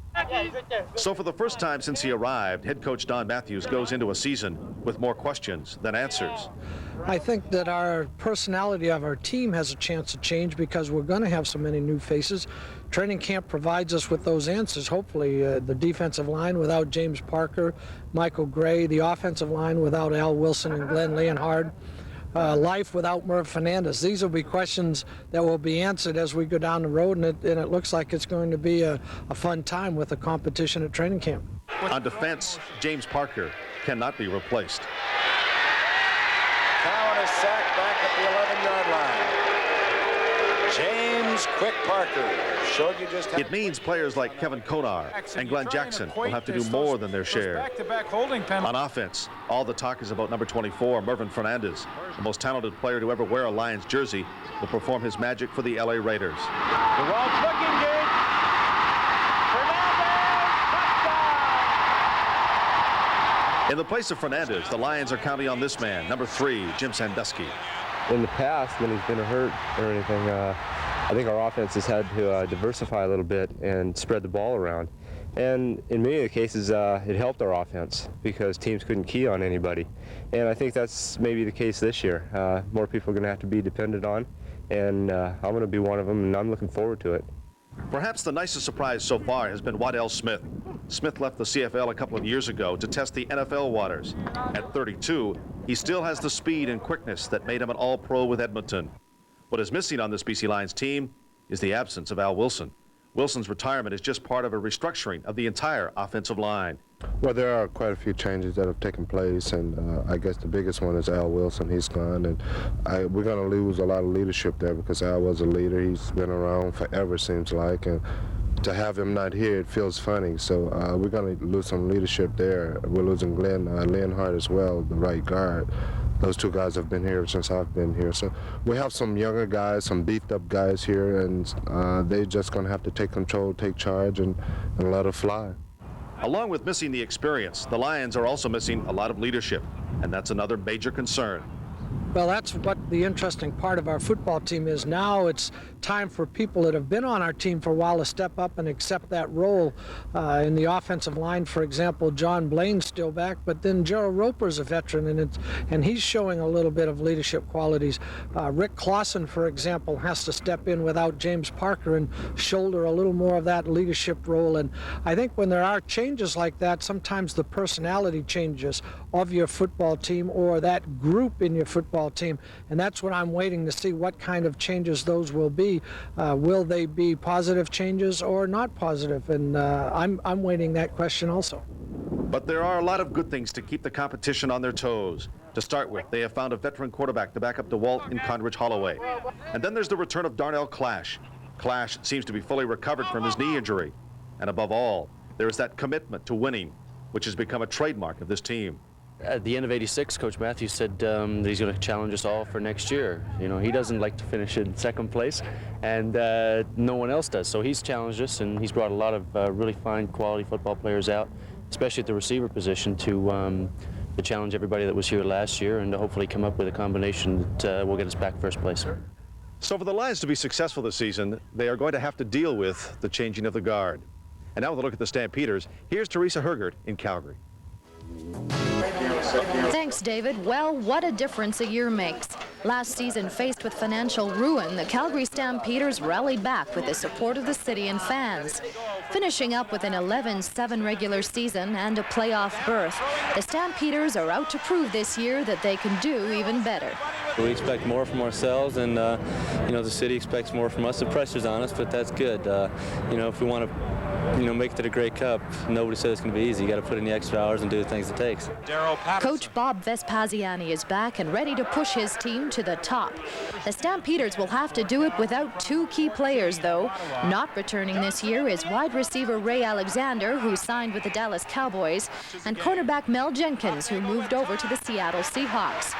So for the first time since he arrived, head coach Don Matthews goes into a season with more questions than answers. I think that our personality of our team has a chance to change because we're going to have so many new faces. Training camp provides us with those answers, hopefully. The defensive line without James Parker, Michael Gray, the offensive line without Al Wilson and Glenn Leonhard, life without Merv Fernandez. These will be questions that will be answered as we go down the road, and it looks like it's going to be a fun time with the competition at training camp. On defense, James Parker cannot be replaced. Cowan is sacked back at the 11-yard line. James Quick Parker showed you just how. It means players like Kevin Konar and Glenn Jackson will have to do more than their share. On offense, all the talk is about number 24, Mervyn Fernandez. The most talented player to ever wear a Lions jersey will perform his magic for the LA Raiders. The wrong foot engaged. In the place of Fernandez, the Lions are counting on this man, number 3, Jim Sandusky. In the past, when he's been hurt or anything, I think our offense has had to diversify a little bit and spread the ball around. And in many of the cases, it helped our offense because teams couldn't key on anybody. And I think that's maybe the case this year. More people are going to have to be depended on, and I'm going to be one of them, and I'm looking forward to it. Perhaps the nicest surprise so far has been Waddell Smith. Smith left the CFL a couple of years ago to test the NFL waters. At 32, he still has the speed and quickness that made him an All-Pro with Edmonton. What is missing on this BC Lions team is the absence of Al Wilson. Wilson's retirement is just part of a restructuring of the entire offensive line. Well, there are quite a few changes that have taken place, and I guess the biggest one is Al Wilson. He's gone, and we're going to lose a lot of leadership there because Al was a leader. He's been around forever, seems like, and to have him not here, it feels funny. So we're going to lose some leadership there. We're losing Glenn Leonhard as well, the right guard. Those two guys have been here since I've been here. So we have some younger guys, some beefed up guys here, and they're just going to have to take control, take charge, and let it fly. Along with missing the experience, the Lions are also missing a lot of leadership, and that's another major concern. Well, that's what the interesting part of our football team is now. It's time for people that have been on our team for a while to step up and accept that role. In the offensive line, for example, John Blaine's still back, but then Gerald Roper's a veteran, and he's showing a little bit of leadership qualities. Rick Clausen, for example, has to step in without James Parker and shoulder a little more of that leadership role. And I think when there are changes like that, sometimes the personality changes of your football team or that group in your football team, and that's what I'm waiting to see, what kind of changes those will be. Will they be positive changes or not positive? And I'm waiting that question also. But there are a lot of good things to keep the competition on their toes. To start with, they have found a veteran quarterback to back up DeWalt in Conridge Holloway. And then there's the return of Darnell Clash. Clash seems to be fully recovered from his knee injury. And above all, there is that commitment to winning, which has become a trademark of this team. At the end of '86, Coach Matthews said that he's going to challenge us all for next year. You know, he doesn't like to finish in second place, and no one else does. So he's challenged us, and he's brought a lot of really fine quality football players out, especially at the receiver position, to challenge everybody that was here last year and to hopefully come up with a combination that will get us back first place. So for the Lions to be successful this season, they are going to have to deal with the changing of the guard. And now with a look at the Stampeders, here's Teresa Hergert in Calgary. Thanks, David. Well, what a difference a year makes. Last season, faced with financial ruin, the Calgary Stampeders rallied back with the support of the city and fans. Finishing up with an 11-7 regular season and a playoff berth, the Stampeders are out to prove this year that they can do even better. We expect more from ourselves, and you know, the city expects more from us. The pressure's on us, but that's good. You know, if we want to make it to the Grey Cup, nobody said it's going to be easy. You got to put in the extra hours and do the things it takes. Coach Bob Vespasiani is back and ready to push his team to the top. The Stampeders will have to do it without two key players, though. Not returning this year is wide receiver Ray Alexander, who signed with the Dallas Cowboys, and cornerback Mel Jenkins, who moved over to the Seattle Seahawks.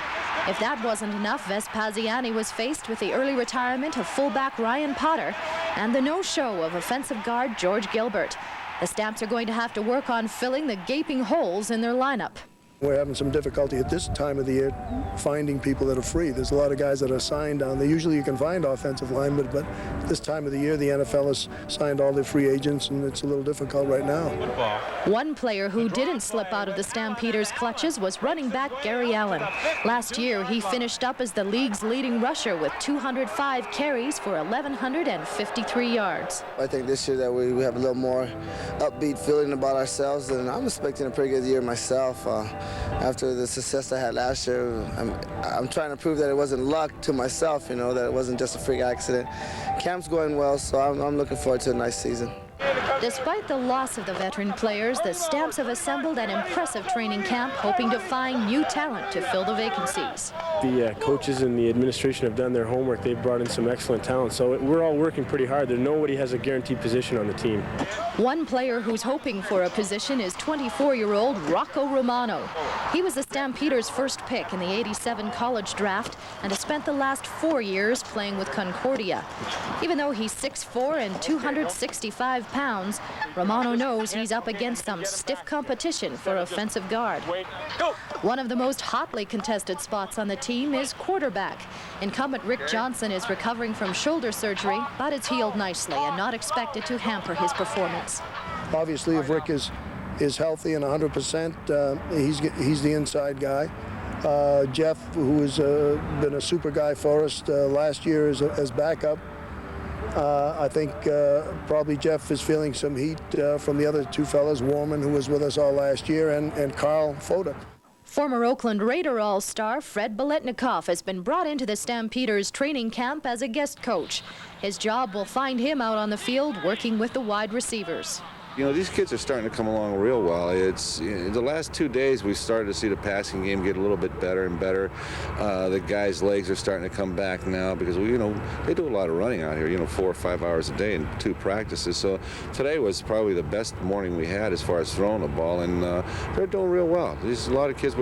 If that wasn't enough, Vespasiani was faced with the early retirement of fullback Ryan Potter and the no-show of offensive guard George Gilbert. The Stamps are going to have to work on filling the gaping holes in their lineup. We're having some difficulty at this time of the year finding people that are free. There's a lot of guys that are signed down there. Usually you can find offensive linemen, but this time of the year the NFL has signed all their free agents, and it's a little difficult right now. One player who didn't slip out of the Stampeders' clutches was running back Gary Allen. Last year he finished up as the league's leading rusher with 205 carries for 1,153 yards. I think this year that we have a little more upbeat feeling about ourselves, and I'm expecting a pretty good year myself. After the success I had last year, I'm trying to prove that it wasn't luck to myself, you know, that it wasn't just a freak accident. Camp's going well, so I'm looking forward to a nice season. Despite the loss of the veteran players, the Stamps have assembled an impressive training camp, hoping to find new talent to fill the vacancies. The coaches and the administration have done their homework. They've brought in some excellent talent, so we're all working pretty hard. Nobody has a guaranteed position on the team. One player who's hoping for a position is 24-year-old Rocco Romano. He was the Stampeders' first pick in the '87 college draft and has spent the last 4 years playing with Concordia. Even though he's 6'4" and 265 pounds, Romano knows he's up against some stiff competition for offensive guard. One of the most hotly contested spots on the team is quarterback. Incumbent Rick Johnson is recovering from shoulder surgery, but it's healed nicely and not expected to hamper his performance. Obviously, if Rick is healthy and 100%, he's the inside guy. Jeff, who has been a super guy for us last year as backup. I think probably Jeff is feeling some heat from the other two fellas, Warman, who was with us all last year, and Carl Foda. Former Oakland Raider All-Star Fred Biletnikoff has been brought into the Stampeders training camp as a guest coach. His job will find him out on the field working with the wide receivers. You know, these kids are starting to come along real well. It's the last 2 days we started to see the passing game get a little bit better and better. The guys' legs are starting to come back now because they do a lot of running out here. 4 or 5 hours a day and 2 practices. So today was probably the best morning we had as far as throwing the ball, and they're doing real well. There's a lot of kids.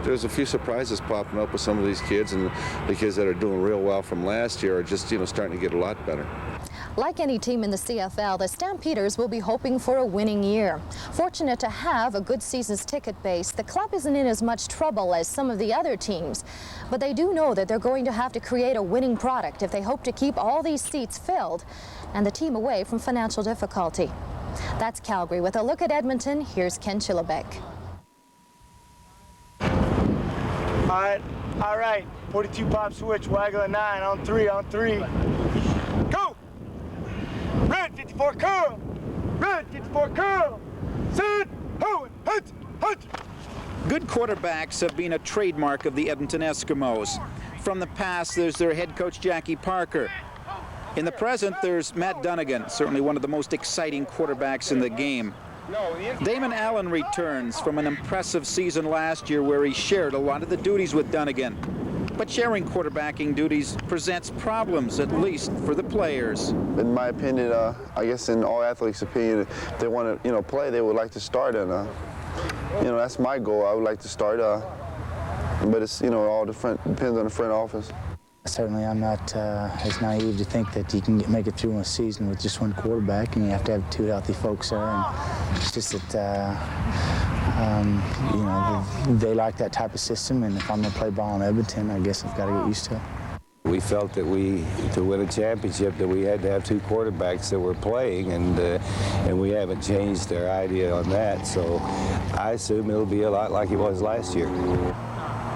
There's a few surprises popping up with some of these kids, and the kids that are doing real well from last year are just starting to get a lot better. Like any team in the CFL, the Stampeders will be hoping for a winning year. Fortunate to have a good season's ticket base, the club isn't in as much trouble as some of the other teams. But they do know that they're going to have to create a winning product if they hope to keep all these seats filled and the team away from financial difficulty. That's Calgary. With a look at Edmonton, here's Ken Chillibeck. All right, 42 pop switch, waggle a 9, on 3, Go! Red 54 curl! Red 54 curl! Sit! Ho! Hunt! Good quarterbacks have been a trademark of the Edmonton Eskimos. From the past, there's their head coach, Jackie Parker. In the present, there's Matt Dunnigan, certainly one of the most exciting quarterbacks in the game. Damon Allen returns from an impressive season last year where he shared a lot of the duties with Dunnigan. But sharing quarterbacking duties presents problems, at least for the players. In my opinion, I guess in all athletes' opinion, if they want to, play, they would like to start, and that's my goal. I would like to start, but it's all different. Depends on the front office. Certainly, I'm not as naive to think that you can make it through a season with just one quarterback, and you have to have two healthy folks there. And it's just that, they like that type of system, and if I'm going to play ball in Edmonton, I guess I've got to get used to it. We felt that to win a championship, that we had to have two quarterbacks that were playing, and we haven't changed our idea on that. So I assume it'll be a lot like it was last year.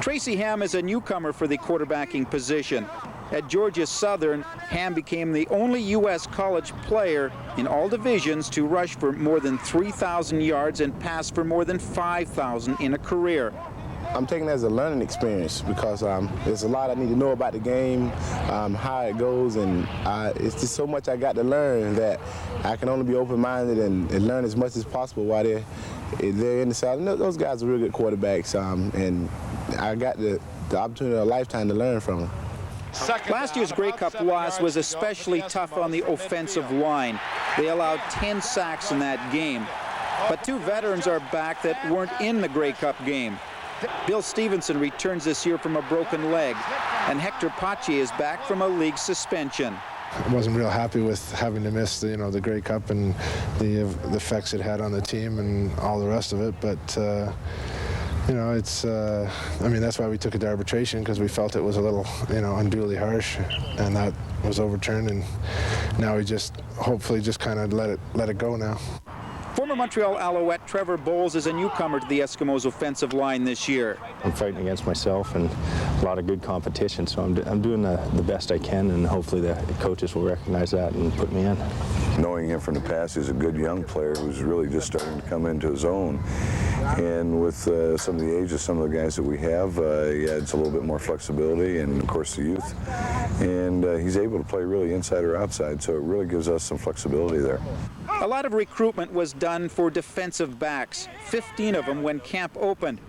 Tracy Ham is a newcomer for the quarterbacking position. At Georgia Southern, Ham became the only U.S. college player in all divisions to rush for more than 3,000 yards and pass for more than 5,000 in a career. I'm taking it as a learning experience because there's a lot I need to know about the game, how it goes, and it's just so much I got to learn that I can only be open-minded and learn as much as possible while they're in the South. And those guys are real good quarterbacks, and I got the opportunity of a lifetime to learn from them. Last year's Grey Cup loss was especially tough on the offensive line. They allowed 10 sacks in that game. But two veterans are back that weren't in the Grey Cup game. Bill Stevenson returns this year from a broken leg, and Hector Pache is back from a league suspension. I wasn't real happy with having to miss the Grey Cup and the effects it had on the team and all the rest of it, but it's that's why we took it to arbitration, because we felt it was a little unduly harsh, and that was overturned, and now we hopefully kind of let it go now. Former Montreal Alouette Trevor Bowles is a newcomer to the Eskimos' offensive line this year. I'm fighting against myself and a lot of good competition, so I'm doing the best I can, and hopefully the coaches will recognize that and put me in. Knowing him from the past, he's a good young player who's really just starting to come into his own. And with some of the age of some of the guys that we have, he adds a little bit more flexibility and, of course, the youth. And he's able to play really inside or outside, so it really gives us some flexibility there. A lot of recruitment was done for defensive backs, 15 of them when camp opened.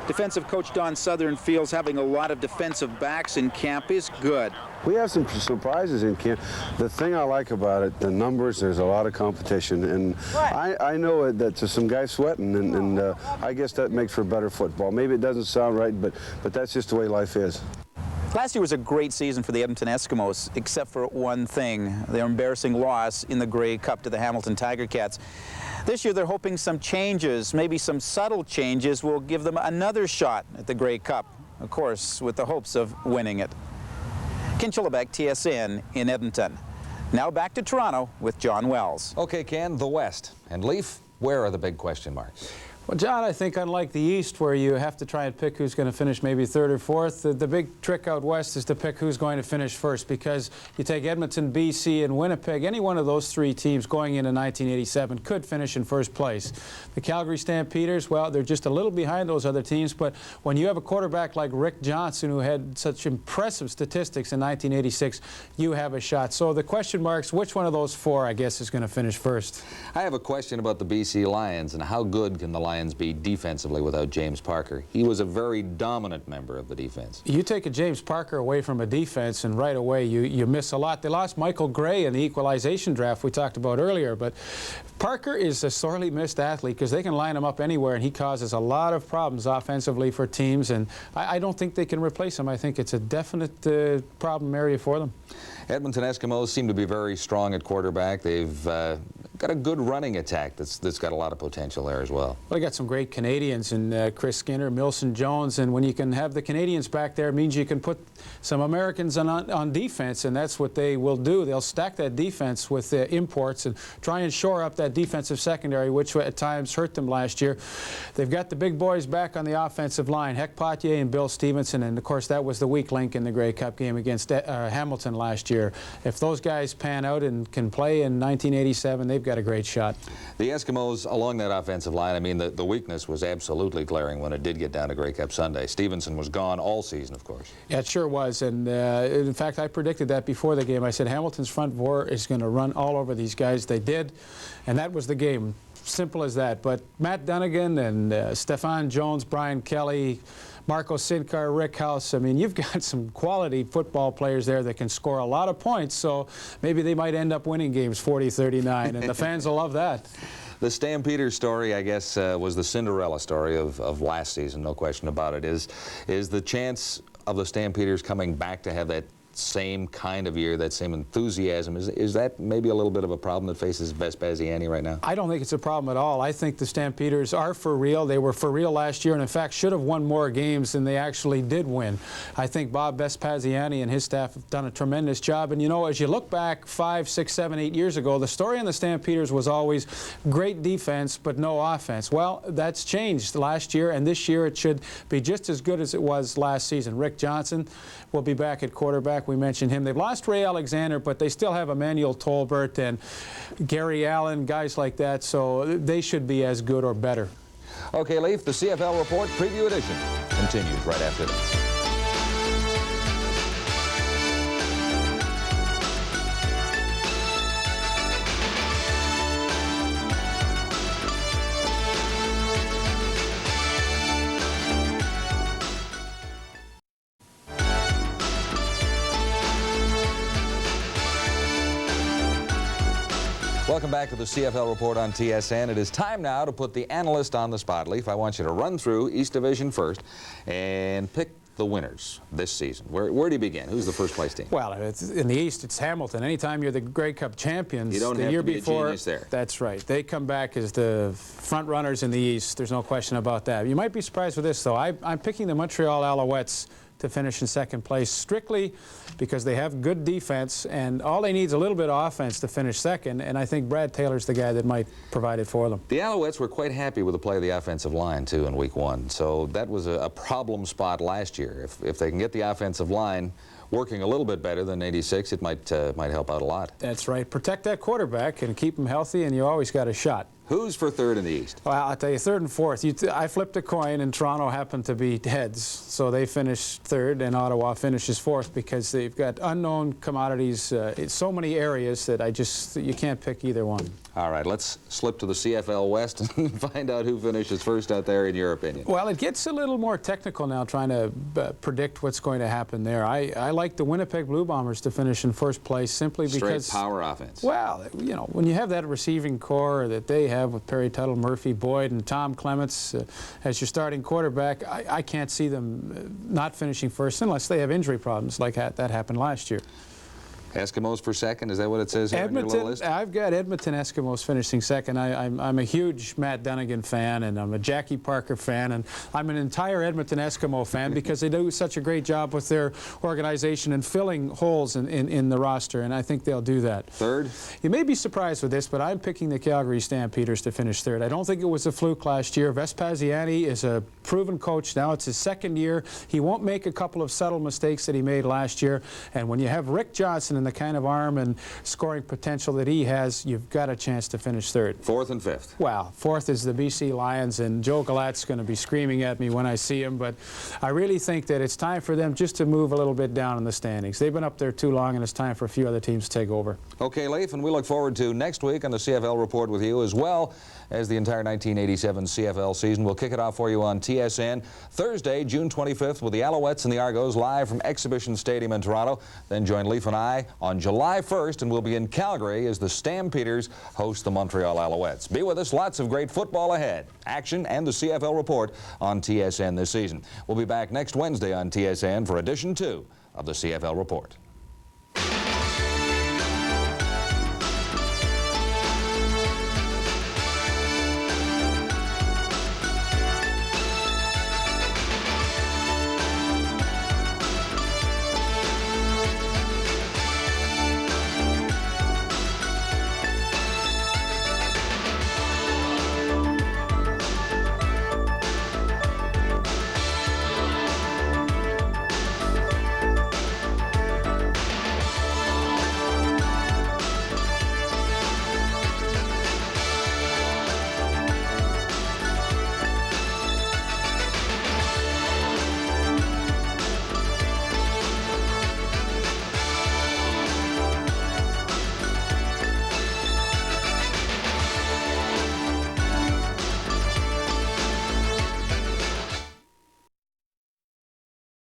Defensive coach Don Southern feels having a lot of defensive backs in camp is good. We have some surprises in camp. The thing I like about it, the numbers, there's a lot of competition, and I know that there's some guys sweating, and I guess that makes for better football. Maybe it doesn't sound right, but that's just the way life is. Last year was a great season for the Edmonton Eskimos, except for one thing, their embarrassing loss in the Grey Cup to the Hamilton Tiger Cats. This year they're hoping some changes, maybe some subtle changes, will give them another shot at the Grey Cup, of course, with the hopes of winning it. Ken Chillibeck, TSN in Edmonton. Now back to Toronto with John Wells. Okay, Ken, the West. And Leaf, where are the big question marks? Well, John, I think unlike the East, where you have to try and pick who's going to finish maybe third or fourth, the big trick out West is to pick who's going to finish first, because you take Edmonton, BC, and Winnipeg, any one of those three teams going into 1987 could finish in first place. The Calgary Stampeders, well, they're just a little behind those other teams, but when you have a quarterback like Rick Johnson, who had such impressive statistics in 1986, you have a shot. So the question marks, which one of those four, I guess, is going to finish first? I have a question about the BC Lions, and how good can the Lions Lions be defensively without James Parker? He was a very dominant member of the defense. You take a James Parker away from a defense, and right away you miss a lot. They lost Michael Gray in the equalization draft we talked about earlier, but Parker is a sorely missed athlete because they can line him up anywhere, and he causes a lot of problems offensively for teams, and I don't think they can replace him. I think it's a definite problem area for them. Edmonton Eskimos seem to be very strong at quarterback. They've got a good running attack that's got a lot of potential there as well. Well, they got some great Canadians in Chris Skinner, Milson Jones, and when you can have the Canadians back there, it means you can put some Americans on defense, and that's what they will do. They'll stack that defense with imports and try and shore up that defensive secondary, which at times hurt them last year. They've got the big boys back on the offensive line, Heck Pottier and Bill Stevenson, and of course that was the weak link in the Grey Cup game against Hamilton last year. If those guys pan out and can play in 1987, they've got a great shot. The Eskimos along that offensive line, I mean, the weakness was absolutely glaring when it did get down to Grey Cup Sunday. Stevenson was gone all season, of course. Yeah, it sure was, and in fact, I predicted that before the game. I said Hamilton's front four is going to run all over these guys. They did, and that was the game. Simple as that. But Matt Dunnigan and Stefan Jones, Brian Kelly, Marco Sinkar, Rick House, I mean, you've got some quality football players there that can score a lot of points, so maybe they might end up winning games 40-39, and the fans will love that. The Stampeders story, I guess, was the Cinderella story of last season, no question about it. Is the chance of the Stampeders coming back to have that same kind of year, that same enthusiasm, is that maybe a little bit of a problem that faces Vespasiani right now? I don't think it's a problem at all. I think the Stampeders are for real. They were for real last year, and in fact should have won more games than they actually did win. I think Bob Vespasiani and his staff have done a tremendous job, and you know, as you look back 5, 6, 7, 8 years ago, the story on the Stampeders was always great defense but no offense. Well, that's changed last year, and this year it should be just as good as it was last season. Rick Johnson will be back at quarterback. We mentioned him. They've lost Ray Alexander, but they still have Emmanuel Tolbert and Gary Allen, guys like that, so they should be as good or better. Okay, Leif, the CFL Report Preview Edition continues right after this. Welcome back to the CFL Report on TSN. It is time now to put the analyst on the spot. Leif, I want you to run through East Division first and pick the winners this season. Where do you begin? Who's the first place team? Well, in the East, it's Hamilton. Anytime you're the Grey Cup champions, you don't the have year to be before, a genius there. That's right. They come back as the front runners in the East. There's no question about that. You might be surprised with this, though. I'm picking the Montreal Alouettes to finish in second place strictly because they have good defense, and all they need is a little bit of offense to finish second, and I think Brad Taylor's the guy that might provide it for them. The Alouettes were quite happy with the play of the offensive line, too, in Week 1, so that was a problem spot last year. If they can get the offensive line working a little bit better than 86, it might help out a lot. That's right. Protect that quarterback and keep him healthy, and you always got a shot. Who's for third in the East? Well, I'll tell you, third and fourth. I flipped a coin, and Toronto happened to be heads, so they finished third, and Ottawa finishes fourth because they've got unknown commodities in so many areas that you can't pick either one. All right, let's slip to the CFL West and find out who finishes first out there, in your opinion. Well, it gets a little more technical now, trying to predict what's going to happen there. I like the Winnipeg Blue Bombers to finish in first place simply because... Straight power offense. Well, you know, when you have that receiving core that they have with Perry Tuttle, Murphy, Boyd, and Tom Clements as your starting quarterback, I can't see them not finishing first unless they have injury problems like that happened last year. Eskimos for second, is that what it says here on your little list? I've got Edmonton Eskimos finishing second. I'm a huge Matt Dunnigan fan, and I'm a Jackie Parker fan, and I'm an entire Edmonton Eskimo fan because they do such a great job with their organization and filling holes in the roster, and I think they'll do that. Third? You may be surprised with this, but I'm picking the Calgary Stampeders to finish third. I don't think it was a fluke last year. Vespasiani is a proven coach now. It's his second year. He won't make a couple of subtle mistakes that he made last year, and when you have Rick Johnson in the kind of arm and scoring potential that he has, you've got a chance to finish third. Fourth and fifth. Well, fourth is the BC Lions, and Joe Galatte's going to be screaming at me when I see him, but I really think that it's time for them just to move a little bit down in the standings. They've been up there too long, and it's time for a few other teams to take over. Okay, Leif, and we look forward to next week on the CFL Report with you, as well as the entire 1987 CFL season. We'll kick it off for you on TSN Thursday, June 25th, with the Alouettes and the Argos live from Exhibition Stadium in Toronto. Then join Leif and I on July 1st, and we'll be in Calgary as the Stampeders host the Montreal Alouettes. Be with us. Lots of great football ahead. Action and the CFL Report on TSN this season. We'll be back next Wednesday on TSN for edition 2 of the CFL Report.